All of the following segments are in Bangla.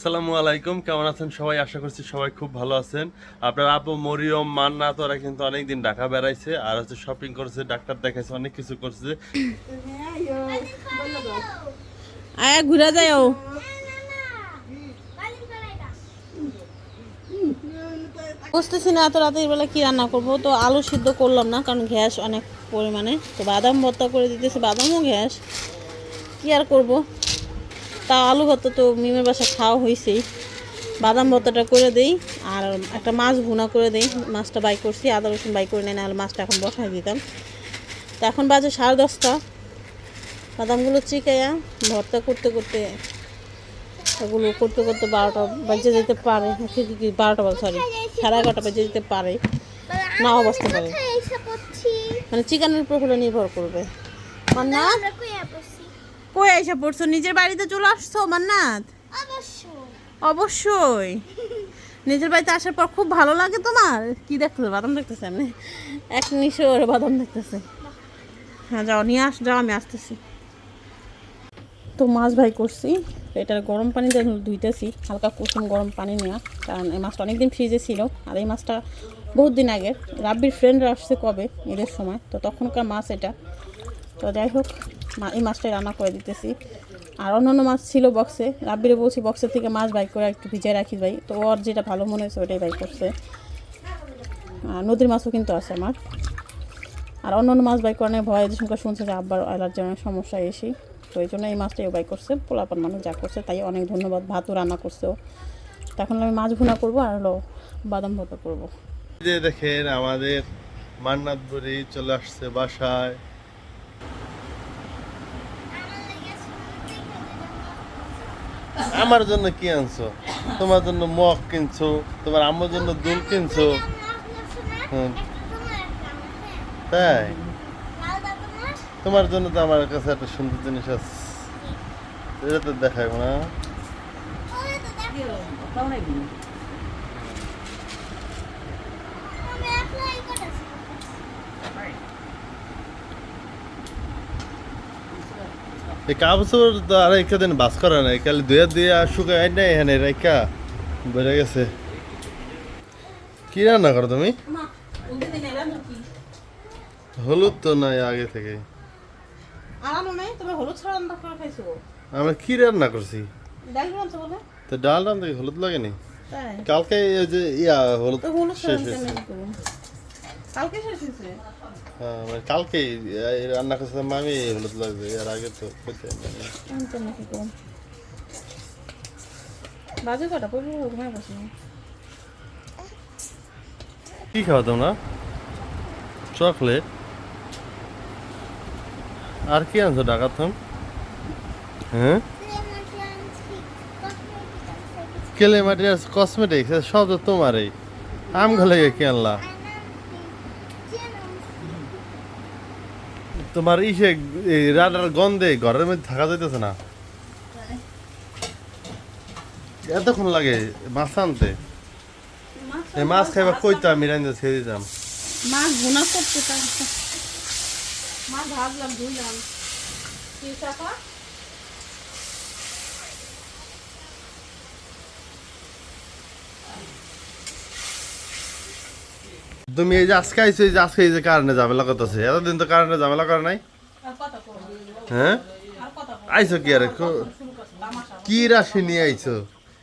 আসসালামু আলাইকুম, কেমন আছেন সবাই? আশা করছি সবাই খুব ভালো আছেন। আপনার আপু মরিয়ম মান্নাত ওরা কিন্তু অনেকদিন ঢাকা বেড়াইছে আর শপিং করেছে, ডাক্তার দেখাইছে, অনেক কিছু করছে। আয়া ঘুরা যাও। বুঝতেছি না এত রাতের বেলা কি রান্না করবো, তো আলু সিদ্ধ করলাম না কারণ গ্যাস অনেক পরিমাণে, তো বাদাম ভর্তা করে দিতেছি, বাদামও গ্যাস, কি আর করব। তা আলু ভর্তা তো মিমের বাসা খাওয়া হয়েছেই, বাদাম ভর্তাটা করে দেই আর একটা মাছ ভুনা করে দেই। মাছটা বাই করছি, আদা রসুন বাই করে নেই, নাহলে মাছটা এখন বসাই দিতাম। তো এখন বাজে 10:30। বাদামগুলো চিকাইয়া ভর্তা করতে করতে এগুলো করতে করতে 12টা বাজে যেতে পারে, 12টা বল সরি 11:30 বাজে যেতে পারে, নাও বাজতে পারে, মানে চিকেনের উপর হলে নির্ভর করবে। মান্নাত কই আইসা পড়ছো? নিজের বাড়িতে চলে আসছো মান্নাত? অবশ্যই। নিজের বাড়িতে আসার পর খুব ভালো লাগে তোমার? কি দেখতেছো? বাদাম দেখতেছে এমনি এক নিশোর বাদাম দেখতেছে। হ্যাঁ যাও নিয়ে যাও, আমি আসতেছি। তো মাছ ভাই করছি, এটা গরম পানিতে ধুইতেছি, হালকা কুসুম গরম পানি নেওয়া, কারণ এই মাছটা অনেকদিন ফ্রিজে ছিল আর এই মাছটা বহুত দিন আগের, রাব্বির ফ্রেন্ডরা আসছে কবে ঈদের সময়, তো তখনকার মাছ এটা। তো যাই হোক এই মাছটাই রান্না করে দিতেছি। আর অন্যান্য মাছ ছিল বক্সে, রাব্বিরে বলছি বক্সের থেকে মাছ বাই করে একটু ভিজায় রাখি ভাই, তো ওর যেটা ভালো মনে হয়েছে ওটাই বাই করছে। আর নদীর মাছও কিন্তু আছে আমার। আর অন্যান্য মাছ বাই করানোর ভয় যে সঙ্গে শুনছে যে আব্বার অ্যালার্জির অনেক সমস্যা এসে, তো এই জন্য এই মাছটাই বাই করছে। পোলাপান মানুষ যা করছে তাই অনেক ধন্যবাদ। ভাতও রান্না করছেও। তখন আমি মাছ ভুনা করবো আর হলো বাদাম ভর্তা করবো। যে দেখেন আমাদের মান্নাত বুড়ি চলে আসছে বাসায়। আমার জন্য কি আনছো? তোমার জন্য মগ কিনছো, তোমার আম্মুর জন্য দুল কিনছো। তাই তোমার জন্য তো আমার কাছে একটা সুন্দর জিনিস আছে, এটা তো দেখাবো না। এই কাপড় তো আর একটা দিন বাস করে নাই, কালি দুয়া শুকায় নাই, এখানে রেখা বেড়ে গেছে। কি রান্না করো তুমি? হলুদ তো নাই আগে থেকে। আমরা কি রান্না করছি? তো ডাল রান্না হলুদ লাগেনি কালকে, ওই যে হলুদ শেষ হয়েছে। হ্যাঁ মানে কালকে রান্না করছিলাম আমি, হলুদ লাগবে, এর আগে তো কি খাও তোমরা? চকলেট আর কি আনছো ঢাকা তুমি? হ্যাঁ কেলে মাটি আর কসমেটিক্স সব তো তোমারই। আম ঘলে কি আনলা? তোমার ইসে রান্নার গন্ধে ঘরের মধ্যে থাকা যাইতেছে না। এতক্ষণ লাগে মাছ আনতে? এই মাছ খাইবা কইতো আমি রান্না ছেড়ে দিতাম। মাছ ভুনা করতে মাছ ভাজলাম ধুইলাম। তুমি এই যে আজকে আইছো, এই যে আজকে এই যে কারেন্টে ঝামেলা করতেছে, এতদিন তো কারেন্টে ঝামেলা করে নাই। হ্যাঁ আইছো কি আর কি রাশি নিয়ে আইছো?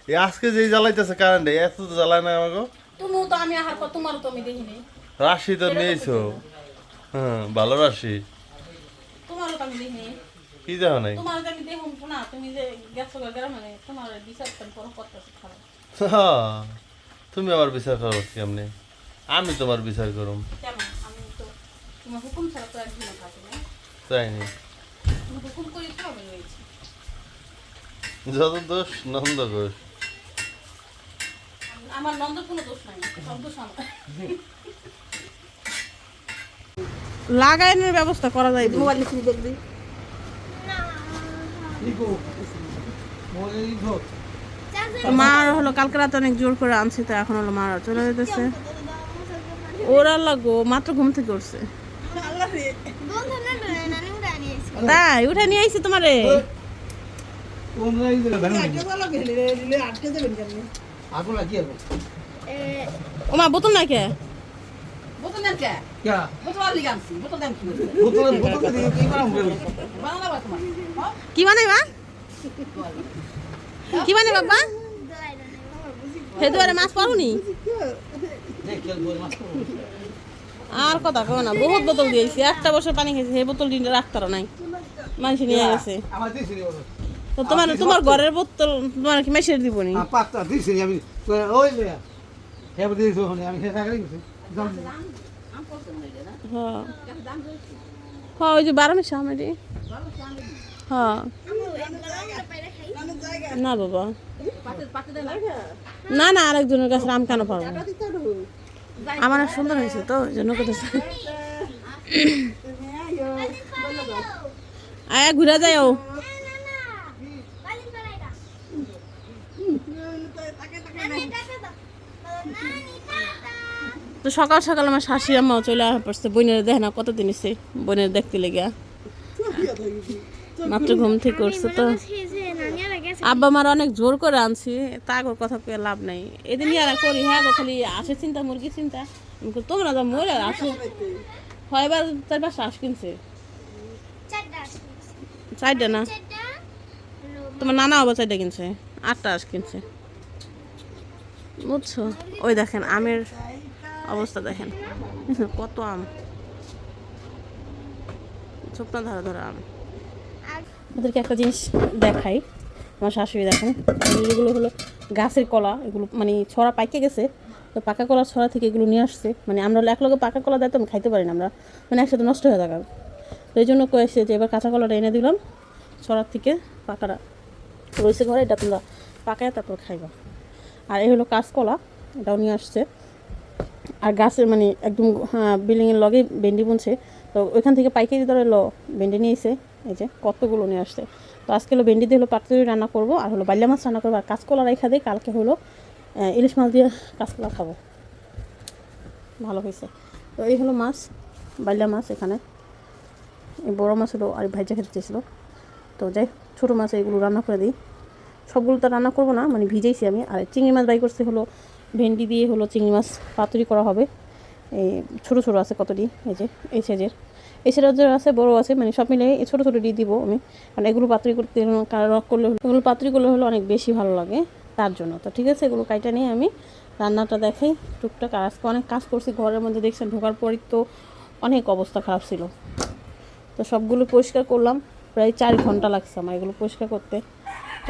এই আজকে যে জ্বালাইতেছে কারেন্টে, এত তো জ্বালায় না আমাকে। তুমিও তো আমি আহার পর তোমারও তো আমি দেখিনি। রাশি তো নিয়েছো, হ্যাঁ ভালো রাশি। তোমারও তো আমি দেখিনি। কি দেখো নাই? তোমারও তো আমি দেখুন না, তুমি যে গেছো গ্রামে, তোমার বিচার করো করতেছ খারাপ। তুমি আবার বিচার করো কেমনে? আমি তোমার বিচার করুম কেমন? আমি তো তোমার হুকুম ছাড়া তো একদিন থাকি না। তাই নি? তুমি হুকুম করি তো আমি রয়েছি। যত দোষ নন্দ ঘোষ। আমার নন্দ কোনো দোষ নাই, সব দোষ আমার। লাগাইনের ব্যবস্থা করা যায়। মোবাইল লিখে দেখবি মার হলো কালকে রাতে অনেক জোর করে আনছি, তো এখন হলো মারা চলে যেতেছে। ওরা লাগো মাত্র ঘুম থেকে উঠছে। তাই উঠে নিয়ে আইছি তোমারে। ওমা বোতল নাই কে কি বানাইবা কি বানাই বাবা হে দুয়ারে মাছ পারুনি আর কথা কো না বহুত বোতল দিয়েছি 1টা বছর পানি খেয়েছি সেই বোতল দিন রাখতারও নাই মানুষ নিয়ে গেছে তো তোমার ঘরের বোতল তোমার কি মেশিন দিব নি হ্যাঁ হ্যাঁ ওই যে 12 মাস আমারই হ্যাঁ না বাবা না না আরেকজনের কাছে আম কেন পারবো আমার আর সুন্দর হয়েছে তো ওই জন্য করতেছে আয়া ঘুরে যাও তো সকাল সকাল আমার শাশি আম্মাও চলে পড়ছে বোনের দেখে না কতদিন এসে বোনের দেখতে লেগে মাত্র ঘুম থেকে উঠছে তো আব্বা আমার অনেক জোর করে আনছি তাগর কথা কয়ে লাভ নাই এদিন আর করি হ্যাঁ খালি আসে চিন্তা মুরগি চিন্তা তোমরা যা মরে আসে হয় এবার 4-5 হাঁস কিনছে 4টা না তোমার নানা আবার 4টা কিনছে 8টা হাঁস কিনছে বুঝছো ওই দেখেন আমের অবস্থা দেখেন কত আম শুকনো ধরা ধরা আম ওদেরকে একটা জিনিস দেখাই আমার শাশুড়ি দেখেন এগুলো হলো গাছের কলা এগুলো মানে ছড়া পাইকে গেছে তো পাকা কলা ছড়া থেকে এগুলো নিয়ে আসছে মানে আমরা এক লগে পাকা কলা দিতাম খাইতে পারি না আমরা মানে একসাথে নষ্ট হয়ে থাকা তো এই জন্য কয়েছে যে এবার কাঁচা কলাটা এনে দিলাম ছড়ার থেকে পাকাটা রয়েছে ঘরে এটা তোমরা পাকায় তারপর খাইবা আর এই হলো কাঁচকলা এটাও নিয়ে আসছে আর গাছের মানে একদম বিল্ডিংয়ের লগে ভেন্ডি বুনছে তো ওইখান থেকে পাইকারি দরে ভেন্ডি নিয়েছে এই যে কতগুলো নিয়ে আসছে তো আজকে হলো ভেন্ডি দিয়ে হলো পাতুরি রান্না করবো আর হলো বাল্যা মাছ রান্না করবো আর কাঁচকলা রেখা দিয়ে কালকে হলো ইলিশ মাছ দিয়ে কাঁচকলা খাবো ভালো হয়েছে তো এই হলো মাছ বাল্যা মাছ এখানে এই বড়ো মাছ হলো আর ভাইজা খেতে চেয়েছিলো তো যাই ছোটো মাছ এগুলো রান্না করে দিই সবগুলো তো রান্না করবো না মানে ভিজেইছি আমি আর চিংড়ি মাছ বাই করছে হলো ভেন্ডি দিয়ে হলো চিংড়ি মাছ পাতুরি করা হবে এই ছোটো ছোটো আছে কতটি এই যে এই সাইজের আছে বড়ো আছে মানে সব মিলে এই ছোটো ছোটো দিয়ে দিব আমি কারণ এগুলো পাতুরি করতে করলে এগুলো পাতুরি করলে হলো অনেক বেশি ভালো লাগে তার জন্য তো ঠিক আছে এগুলো কাইটা নিয়ে আমি রান্নাটা দেখাই টুকটাক আর আজকে অনেক কাজ করছি ঘরের মধ্যে দেখছেন ঢোকার পরই তো অনেক অবস্থা খারাপ ছিল তো সবগুলো পরিষ্কার করলাম প্রায় 4 ঘন্টা লাগছে আমার এগুলো পরিষ্কার করতে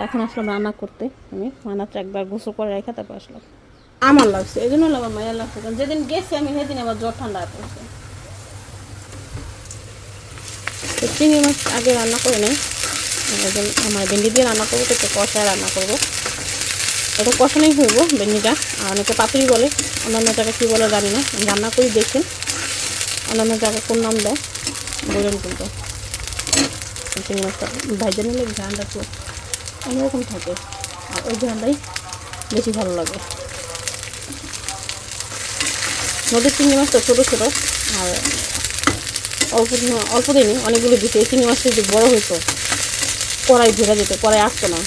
এখন আসলাম রান্না করতে আমি রান্নাটা একবার গোসল করে রেখে তারপর আসলাম আমার লাগছে এই জন্য আমার মায়ের লাগছে কারণ যেদিন গেছি আমি সেদিন আবার জ্বর ঠান্ডা পড়ছে তো চিংড়ি মাছ আগে রান্না করে নেই আমার ভেন্ডি দিয়ে রান্না করবো তো কষায় রান্না করবো এটা কষানোই হইব ভেন্ডিটা আর অনেকে পাতুরি বলে অন্যান্য জায়গায় কী বলে জানি না রান্না করি দেখেন অন্যান্য জায়গায় কোন নাম দেয় বলেন কিন্তু চিংড়ি মাছটা ভাইজা নিলে ঝালটা তো অন্যরকম থাকে আর ওই ঝালটাই বেশি ভালো লাগে নদীর চিংড়ি মাছটা ছোটো ছোটো আর অল্প দিনই অনেকগুলো দিতে এই চিংড়ি মাছটা যদি বড়ো হইতো কড়াই ভেজা যেত কড়াই আসতো না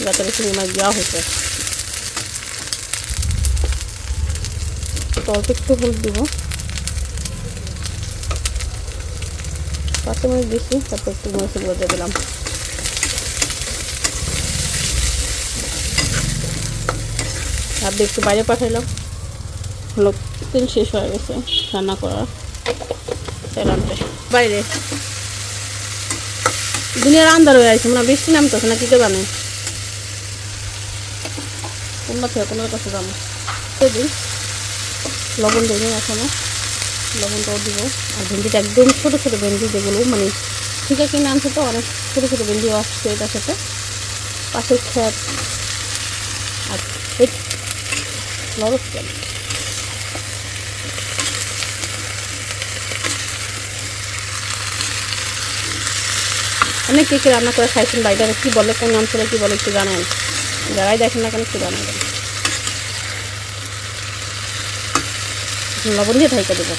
যাতে চিংড়ি মাছ দেওয়া হইতো তো অল্প একটু হলুদ দিব কাঁচামরিচ বেশি তারপর একটু মরিচগুলো দিয়ে দিলাম আর একটু বাইরে পাঠাইলাম হলো তেল শেষ হয়ে গেছে রান্না করার তেলামটা বাইরে দুনিয়ার আন্ধার হয়ে আছে মানে বৃষ্টি নামতেছে না কি কে জানে কোনটা থেকে কোনো কাছে জানো সেদিন লবণ দেবেন এখনও লবণটাও দিব আর ভেন্ডিটা একদম ছোটো ছোটো ভেন্ডি যেগুলো মানে ঠিক আছে কিনে আনছে তো অনেক ছোটো ছোটো ভেন্ডি আসছে এটার সাথে পাশের খেত আর লবণ তেল অনেক কে রান্না করে খাইছেন বাইরে কী বলে কোন অঞ্চলে কী বলে একটু জানেন যারাই দেখেন না কেন একটু জানেন লবণ দিয়ে থাইকা দেবো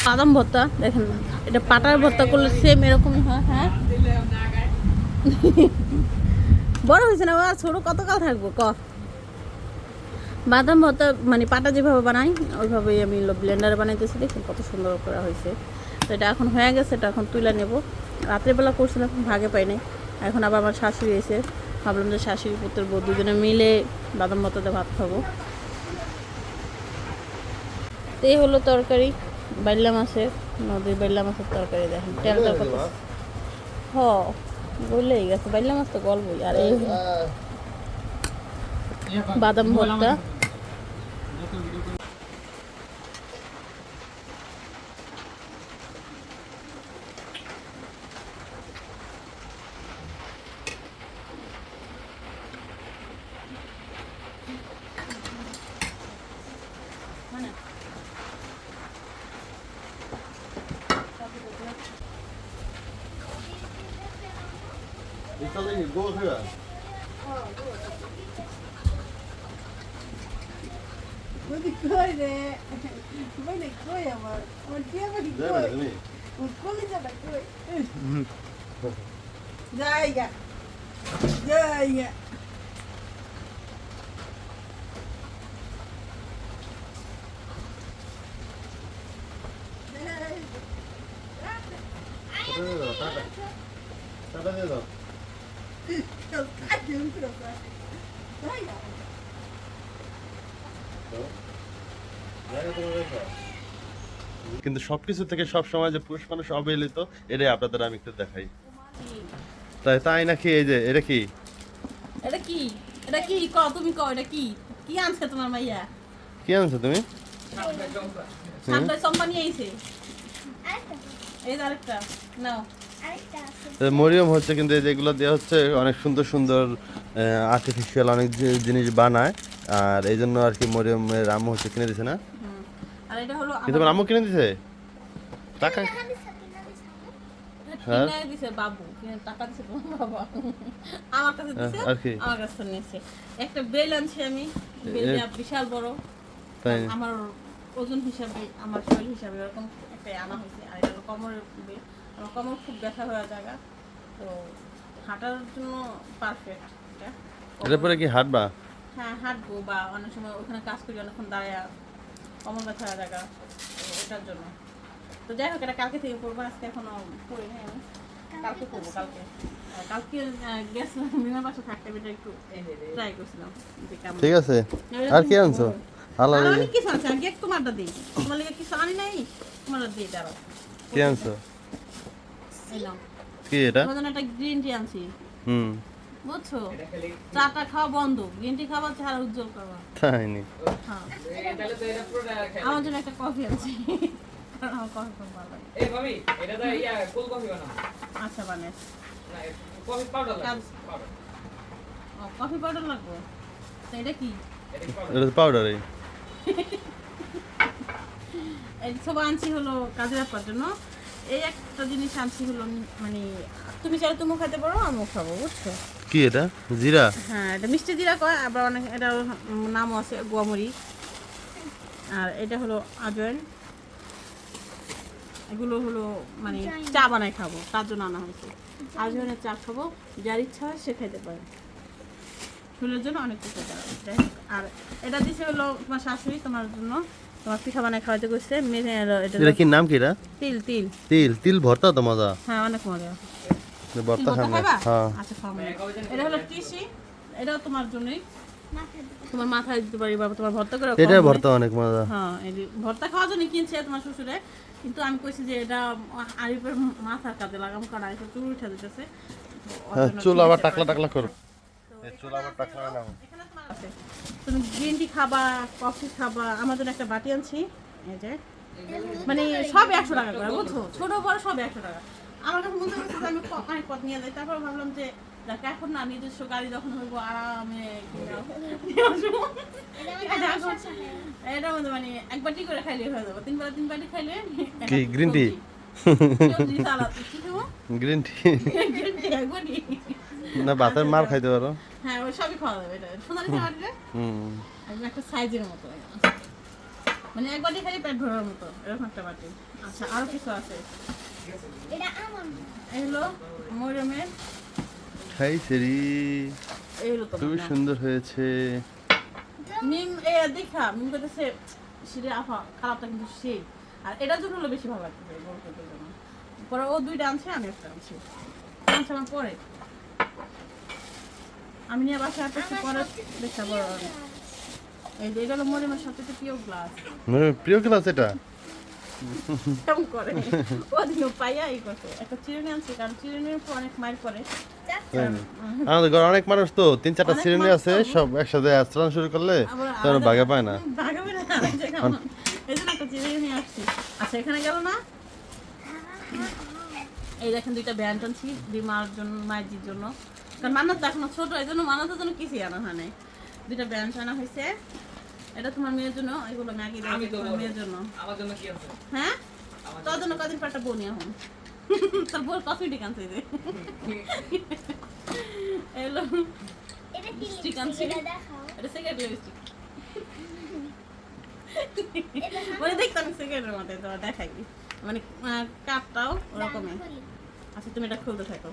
বাদাম ভর্তা দেখেন না এটা পাটার ভর্তা করলে সেম এরকমই হয় হ্যাঁ বড় হয়েছে না আর ছোট কতকাল থাকবো ক। বাদাম ভর্তা মানে পাটা যেভাবে বানাই ওইভাবেই আমি ব্লেন্ডারে বানাইতেছি, দেখুন কত সুন্দর করা হয়েছে। তো এটা এখন হয়ে গেছে, এটা এখন তুলে নেব। রাত্রেবেলা করছিলাম, ভাগে পাই নাই। এখন আবার আমার শাশুড়ি এসে, ভাবলাম যে শাশুড়ি পুত্র বউ দুজনে মিলে বাদাম ভর্তাতে ভাত খাবো। তো এই হলো তরকারি, বাইলা মাছের, নদীর বাইলা মাছের তরকারি। দেখেন তেলটা কত বললেই গেছে, বাইলা মাছ তো গল্পই। আর এই বাদাম ভর্তা। জায়গা জায়গা কিন্তু সবকিছু থেকে সব সময় যে পুরুষ মানুষ অবহেলিত, এটাই আপনাদের আমি একটু দেখাই। তাই নাকি? এই যে এটা কি, এটা কি, এটা কি ক, তুমি ক, এটা কি কি আনছে তোমার মাইয়া? কি আনছো তুমি? সামনে সম্মানি আইছে, এই যে আরেকটা নাও। মরিয়ম হচ্ছে কিন্তু এই যেগুলো দেওয়া হচ্ছে অনেক সুন্দর সুন্দর আর্টিফিশিয়াল অনেক জিনিস বানায়, আর এই জন্য আর কি মরিয়মের আম্মু হচ্ছে কিনে দিছে না? আর এটা হলো কিন্তু আমার আম্মু কিনে দিছে টাকা। হ্যাঁ কিনে দিছে বাবু, কিনে টাকা দিছে তোমার বাবা, আমার কাছে দিছে, আর কি আমার কাছে নিয়েছে। একটা বেল আনছি আমি, বেলটা বিশাল বড়, তাই আমার ওজন হিসাবে, আমার শরীর হিসাবে এরকম একটা আনা হয়েছে। আর এটা হলো কোমরের বেল, আমার কোমর খুব ব্যথা হওয়ার জায়গা, তো হাঁটার জন্য পারফেক্ট এটা। এটা পরে কি হাঁটবা? হ্যাঁ হাঁটবো, বা অনেক সময় ওখানে কাজ করি অনেকক্ষণ দাঁড়ায়, কোমর ব্যথা হওয়ার জায়গা, তো ওটার জন্য। তো যাই হোক, এটা কালকে থেকে করবো, আজকে এখনো করি নাই আমি, কালকে করবো। কালকে গ্যাস বিমার পাশে থাকতে এটা একটু ট্রাই করছিলাম যে কেমন। ঠিক আছে। আর কি আনছো? আর অনেক কিছু আছে, আগে তোমারটা দিই, তোমার লিগে কিছু আনি নাই, তোমারটা দিই দাঁড়াও। কি আনছো? এই নাও, কি এটা? তোমার জন্য একটা গ্রিন টি আনছি, হুম, বুঝছো? চাটা খাওয়া বন্ধ, গ্রিন টি খাওয়া, চেহারা উজ্জ্বল করবা। তাই নি? হ্যাঁ, আমার জন্য একটা কফি আনছি, কারণ আমার কফি খুব ভালো লাগে। এই ভাবি, এটা তো ইয়া কোল্ড কফি বানাও। আচ্ছা বানাই। না, কফি পাউডার লাগে। পাউডার। ও কফি পাউডার লাগবে, তো এটা কি? এটা কি পাউডার? এটা তো পাউডার। এই সব আনছি হলো কাজের ব্যাপার জন্য। এই একটা জিনিস আনছি হলো, মানে তুমি চাইলে তুমিও খেতে পারো, আমিও খাবো, বুঝছো? কি এটা? জিরা? হ্যাঁ, এটা মিষ্টি জিরা কয়, আবার অনেক এটা নামও আছে গোয়ামরি। আর এটা হলো আজওয়াইন। এগুলো হলো মানে চা বানাই খাবো, তার জন্য আনা হয়েছে। আজওয়াইনের চা খাবো, যার ইচ্ছা হয় সে খেতে পারে, চুলের জন্য অনেক কিছু করা। আর এটা দিছে হলো তোমার শাশুড়ি, তোমার জন্য, তোমার পিঠা বানায় খাওয়াতে কইছে। এটা কি নাম কি? এটা তিল তিল তিল। তিল ভর্তা তো মজা। হ্যাঁ অনেক মজা। ভর্তা ভর্তা খাবে? খাইবা? হ্যাঁ। আচ্ছা খাবো। এটা হলো টিসি, এটাও তোমার জন্যই, তোমার মাথায় দিতে পারি, বা তোমার ভর্তা করে এটা খাওয়া ভর্তা অনেক মজা। হ্যাঁ, এই যে ভর্তা খাওয়ার জন্য কিনছে তোমার শ্বশুরে, কিন্তু আমি কইছি যে এটা আরিফের মাথার কাজে লাগাম, কারণ আরিফের চুল উঠে দিতেছে। হ্যাঁ, চুল আবার টাকলা টাকলা করো। এই চুল আবার টাকলা না। এখানে তোমার আছে, তুমি গ্রিন টি খাবা, কফি খাবা, আমার জন্য একটা বাটি আনছি, এই যে মানে সব 100 টাকা করে, বুঝছো? ছোট বড় সব 100 টাকা। আমার কাছে মনে হচ্ছে যে আমি অনেক পথ নিয়ে যাই, তারপর ভাবলাম যে দেখ এখন না, নিজস্ব গাড়ি যখন হইব আরামে এটা মধ্যে মানে এক বাটি করে খাইলে হয়ে যাবো, 3 বেলা 3 বাটি খাইলে। কি গ্রিন টি? সবজি সালাদ কি খাবো? গ্রিন টি গ্রিন টি এক বাটি। না, ভাতের মার খাইতে পারো। হ্যাঁ, ওই সবই খাওয়া যাবে। এটা সোনালি খাবারটা হুম। একদম একটা সাইজের মতো, মানে এক বাটি খালি পেট ভরার মতো, এরকম একটা বাটি। আচ্ছা, আরো কিছু আছে। এটা আমার এগুলো মরিয়মের হাই সেরি, এই হলো তো খুবই সুন্দর হয়েছে। মিম দেখা মিম করতেছে সেটা আফা খারাপটা কিন্তু সেই, আর এটার জন্য হলো বেশি ভালো লাগতেছে বড় করতে জন্য। পরে ও দুইটা আনছে, আমি একটা আনছি, আনছে আমার পরে আমি নিয়ে বাসায় আসতেছি পরে দেখা বড়। এই যে এটা হলো মরিমের সবচেয়ে প্রিয় গ্লাস। মানে প্রিয় ক্লাস এটা। কেমন করে ওদিনও পাইয়া এই করছে একটা চিরুনি আনছে, কারণ চিরুনির উপর অনেক মাইর পরে। আমাদের ঘরে অনেক মানুষ তো, 3-4টা অনেক সিরিয়ালি মানুষ আছে, তো। সব একসাথে আচরণ শুরু করলে আবার তখন আলাদা- ভাগে পায় না। ভাগাবে না, এই জন্য একটা চিরুনি নিয়ে আসছি। আচ্ছা এখানে গেল না, এই দেখেন দুইটা ব্যান্ড আনছি বিমার জন্য, মায়ের জন্য, কারণ মান্নাত তো এখনো ছোট, এই জন্য মান্নাতের জন্য কিছুই আনা হয় নাই। দুইটা ব্যান্ড আনা হয়েছে, এটা তোমার মেয়ের জন্য, এগুলো ম্যাগি আমি তো তোমার মেয়ের জন্য। আমার জন্য কি আছে? হ্যাঁ তোর জন্য কদিন পর একটা বনি এখন তোর বোর কসমেটিক আনছে যে এলো লিপস্টিক আনছি, এটা সিগারেট লিপস্টিক মানে দেখতে অনেক সিগারেটের মতো, তো দেখাই মানে কাপটাও ওরকমই। আচ্ছা তুমি এটা খুলতে থাকো।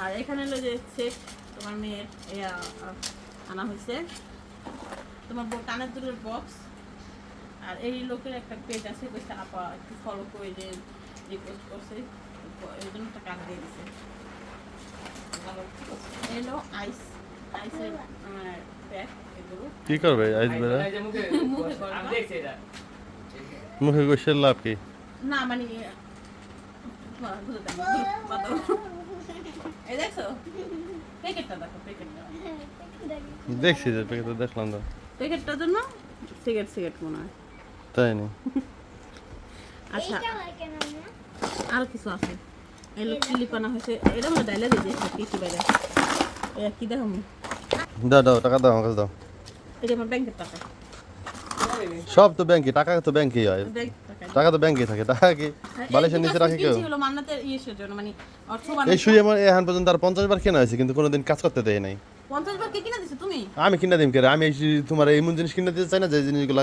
আর এখানে হলো যে সেট তোমার মেয়ের আনা হয়েছে, তোমার কানের দুলের বক্স। আর এই লোকের একটা পেজ আছে, কইছে আপা একটু ফলো করে যে রিকোয়েস্ট করছে, এই জন্য একটা কাজ দিয়ে দিছে। এলো আইসের প্যাক, এগুলো কি করবে আইস বেড়া? এই যে মুখে মুখে করবা? আমি দেখছি এটা। মুখে গোসের লাভ কি? না মানে এই দেখছো প্যাকেটটা, দেখো প্যাকেটটা, দেখছি যে প্যাকেটে দেখলাম তো। প্যাকেটটার জন্য সিগারেট মনে হয়। তাই নি? আচ্ছা আর কিছু আছে, এই লোক ক্লিপ আনা হয়েছে, এটা মনে ডাইলা দিয়ে দিয়েছে কিছু বাইরে। কি দেখো দাও দাও, টাকা দাও, আমার কাছে দাও। এটা আমার ব্যাংকের টাকা, সব তো ব্যাংকে, টাকা তো ব্যাংকেই হয়, ব্যাংক টাকা। টাকা তো ব্যাংকে থাকে। টাকা কি বালিশের নিচে রাখে কেউ? হলো মান্নাতের ইয়ের জন্য, মানে অর্থ এই শুয়ে আমার এখন পর্যন্ত আর 50 বার কেনা হয়েছে, কিন্তু কোনোদিন কাজ করতে দেয় নাই। 50 বার কে কিনা দিছো তুমি? আমি কিনা দিম কে রে? আমি এই তোমার এমন জিনিস কিনে দিতে চাই না যে জিনিসগুলো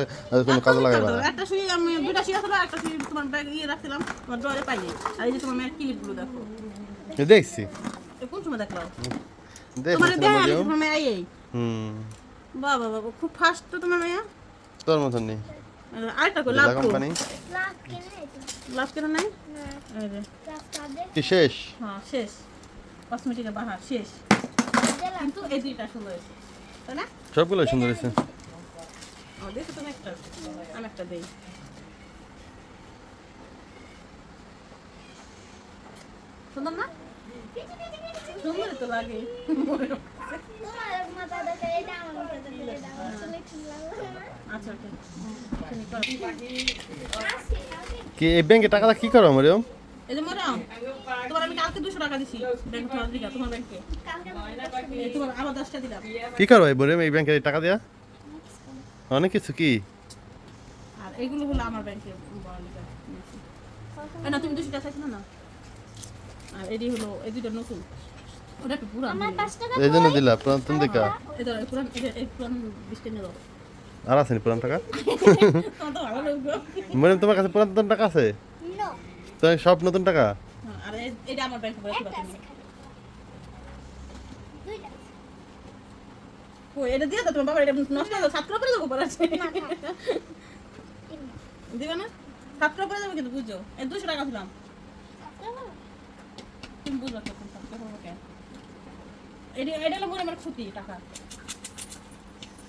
কোনো কাজে লাগাবে না। একটা শুয়ে আমি দুইটা শুয়ে আসলো, একটা শুয়ে তোমার ব্যাগ রাখছিলাম তোমার ড্রয়ারে পাইনি। আর এই যে তোমার মেয়ের ক্লিপগুলো দেখো, দেখছি কোন সময় দেখলাম দেখছি তোমার দেখা তোমার মেয়ে এই বাবা বাবা খুব ফাস্ট তো তোমার মেয়ে। তোর মতন নেই আরেকটা কই লাভ কোম্পানি লাভ কেন নাই? এই যে কি শেষ? হ্যাঁ শেষ, কসমেটিকের বাহার শেষ, কিন্তু এই দুইটা সুন্দর হয়েছে তাই না? সবগুলো সুন্দর হয়েছে। ও দেখো তুমি একটা, আমি একটা দেই। সুন্দর না? সুন্দর তো লাগে। আচ্ছা ওকে কি এই ব্যাংকে টাকাটা কি করো মরিয়ম? এই যে মরাম তোমার আমি কালকে 200 টাকা দিছি ব্যাংক থেকে, দিকা তোমার ব্যাংকে এই তোমার আবার 10টা দিলাম। কি করো এই মরিয়ম এই ব্যাংকে টাকা দেয়া? অনেক কিছু কি? আর এগুলো হলো আমার ব্যাংকে না, তুমি 200 টাকা চাইছো না? আর এডি হলো এই দুটো নতুন, ওটা একটু পুরান, আমার 5 টাকা এই জন্য দিলা পুরাতন দেখা। এই ধরো পুরান, এই পুরান 20 টাকা দাও। আর আছে নি পুরান টাকা? তোমার তো ভালো লাগবে। মরিয়ম তোমার কাছে পুরাতন টাকা আছে? নো তো সব নতুন টাকা? হ্যাঁ, আর এটা আমার ব্যাংকে রাখি একটা তুমি। আছে দুইটা ও এটা দিয়ে দাও, তোমার বাবা এটা নষ্ট হলো, 7 করে দেবো পরে আছে। না থাক দিবা না? 7 করে দেবো কিন্তু বুঝছো, এই 200 টাকা দিলাম, তুমি বুঝো কখন 7 করে দেবো কেন? এটা হলো মনে আমার ক্ষতি টাকা,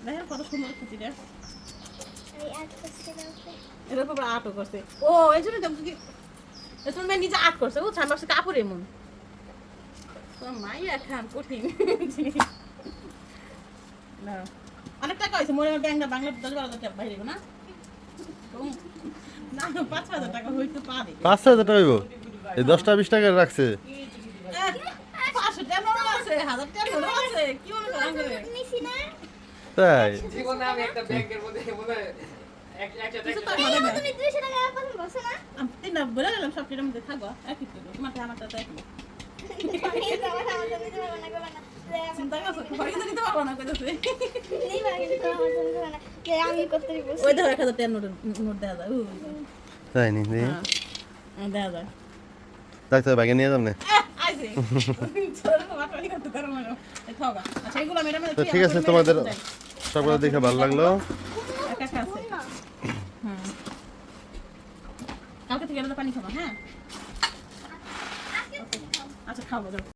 দেখেন কত সুন্দর ক্ষতিটা। এই 8 টাকা আছে এর উপর আটও করছে, ও এই জন্য তো কি তোমার মেয়ে নিজে আট করছে, ও ছাড় কাপড় এমন তোমার মাইয়া খান কঠিন। না অনেক টাকা হয়েছে, মনে আমার ব্যাংকটা বাংলা 10-12 টাকা বাইরে না, না 5,000 টাকা হইতে পারে। 5,000 টাকা হইব? এই 10টা 20 টাকা রাখছে। 500 টাকা আছে, 1000 টাকা আছে, কি মনে করেন? নিছি না তাই জীবনে আমি একটা ব্যাংকের মধ্যে মনে হয় একটা কিছু তো টাকা হবে না। তুমি 200 টাকা পছন্দ করছ না আমি তিনটা বলে গেলাম সব টিটার মধ্যে থাকবো, একই তো তোমার আমারটা তো একই। আমি যাওয়া আমার জন্য দিতে পারবো না করবে না চিন্তা করছো ঘরে তো দিতে পারবো না কইতেছে। নিবা কিন্তু আমার জন্য দিবে না যে আমি করতে বলছি ওই দেখো 1000 টাকা নোট দেখা যায়, তাই নি? হ্যাঁ দেখা যায়। ডাক্তার ব্যাগে নিয়ে যাম না? আই খাইছে ছোট মাটনি করতে পারো না খাওয়া আচ্ছা এগুলো ম্যাডাম তো ঠিক আছে তোমাদের সবগুলো দেখে ভালো লাগলো একা একা আছে কালকে থেকে পানি খাবা হ্যাঁ আচ্ছা খাবো